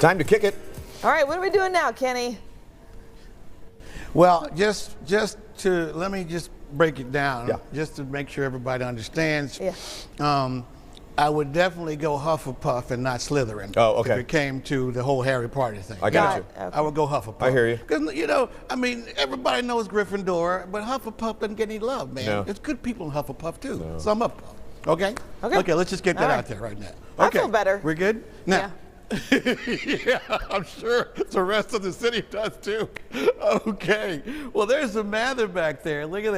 Time to kick it. All right, what are we doing now, Kenny? Well, let me just break it down, Yeah. just to make sure everybody understands. Yeah. I would definitely go Hufflepuff and not Slytherin. Oh, okay. If it came to the whole Harry Potter thing. I got you. Okay. I would go Hufflepuff. I hear you. Because, I mean, everybody knows Gryffindor, but Hufflepuff doesn't get any love, man. No. There's good people in Hufflepuff, too. So I'm up. Okay? Okay. Okay, let's just get that All right. out there right now. I Okay. feel better. We're good? Now. Yeah. Yeah, I'm sure the rest of the city does too. Okay, well, there's the Mather back there. Look at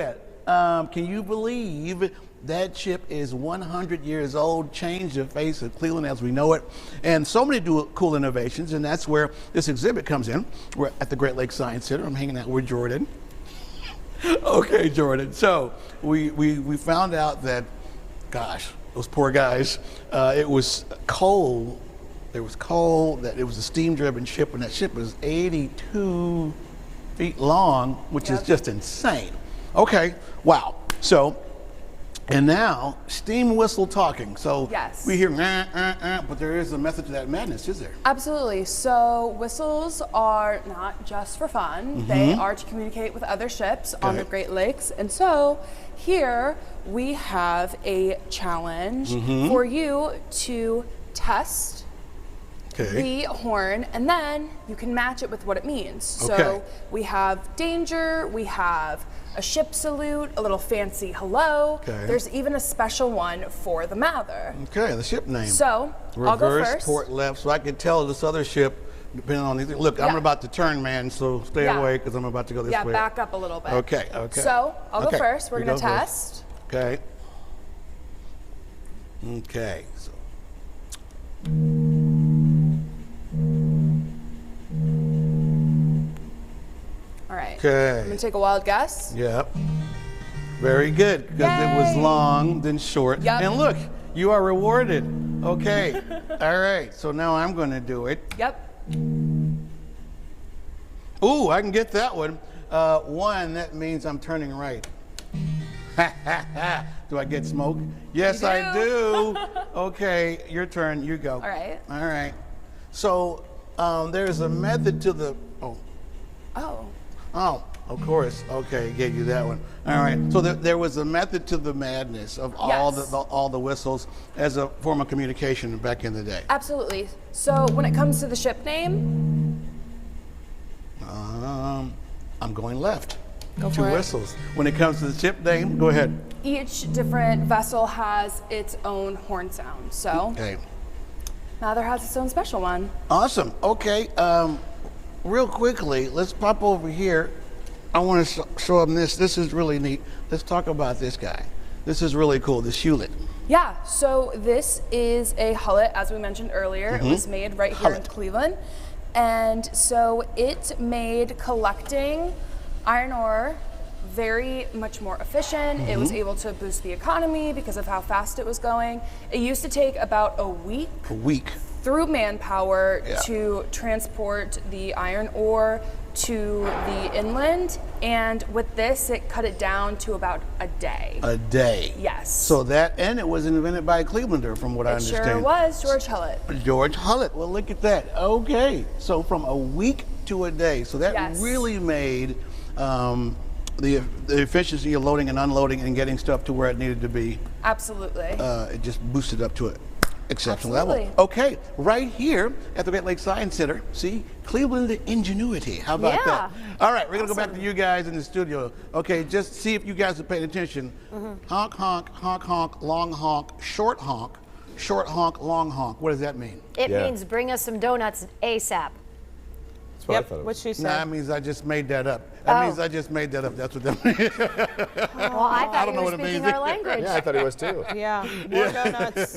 that. Can you believe that ship is 100 years old, changed the face of Cleveland as we know it, and so many cool innovations, and that's where this exhibit comes in. We're at the Great Lakes Science Center. I'm hanging out with Jordan. Okay, Jordan. So we found out that, gosh, those poor guys, it was coal. There was coal, that it was a steam-driven ship, and that ship was 82 feet long, which is just insane. Okay, wow. So, and now, steam whistle talking. So Yes. we hear, but there is a method to that madness, is there? Absolutely. So whistles are not just for fun. They are to communicate with other ships on the Okay. Great Lakes. And so here we have a challenge for you to test Okay. the horn, and then you can match it with what it means. Okay. So we have danger, we have a ship salute, a little fancy hello. Okay. There's even a special one for the Mather. Okay, the ship name. So I'll go Reverse, first. port left, so I can tell this other ship, depending on these. Look, I'm Yeah. about to turn, man, so stay Yeah. away, because I'm about to go this Yeah, way. back up a little bit. Okay, okay. So I'll go Okay, first. We're you going to go first. test. Okay. Okay. So. All right. Okay. I'm going to take a wild guess. Yep. Very good, because it was Yay. long, then short. Yep. And look, you are rewarded. Okay. All right. So now I'm going to do it. Yep. Ooh, I can get that one. One, that means I'm turning right. Do I get smoke? Yes, You I do. do. Okay, your turn. You go. All right. All right. So there's a method to the. Oh. Oh, of course. Okay, gave you that one. All right. So there was a method to the madness of all Yes. all the whistles as a form of communication back in the day. Absolutely. So when it comes to the ship name, I'm going left. Go Two for it. whistles. When it comes to the ship name, go ahead. each different vessel has its own horn sound. So Okay. Mather has its own special one. Awesome. Okay. Real quickly, let's pop over here. I want to show them this. This is really neat. Let's talk about this guy. This is really cool. The Hewlett. Yeah, so this is a hullet, as we mentioned earlier. It was made right here in Hullet. Cleveland. And so it made collecting iron ore very much more efficient. It was able to boost the economy because of how fast it was going. It used to take about a week A week. through manpower Yeah. to transport the iron ore to the inland. And with this, it cut it down to about a day. A day. Yes. So that, and it was invented by a Clevelander, from what I It understand. sure was, George Hullet. George Hullet. Well, look at that. Okay. So from a week to a day. So that Yes. really made the efficiency of loading and unloading and getting stuff to where it needed to be. Absolutely. It just boosted up to an exceptional Absolutely. level. Okay, right here at the Great Lakes Science Center, see, Cleveland ingenuity. How about Yeah. that? All right, we're gonna go back Awesome. to you guys in the studio. Okay, just see if you guys are paying attention. Honk, honk, honk, honk, long honk, short honk, long honk. What does that mean? It Yeah. means bring us some donuts ASAP. That's what I Yep, thought it what was. she Nah, said. that means I just made that up. That Oh. means I just made that up. That's what that means. Well, I thought don't you know were what it speaking means. our language. Yeah, I thought he was too. Yeah, more donuts.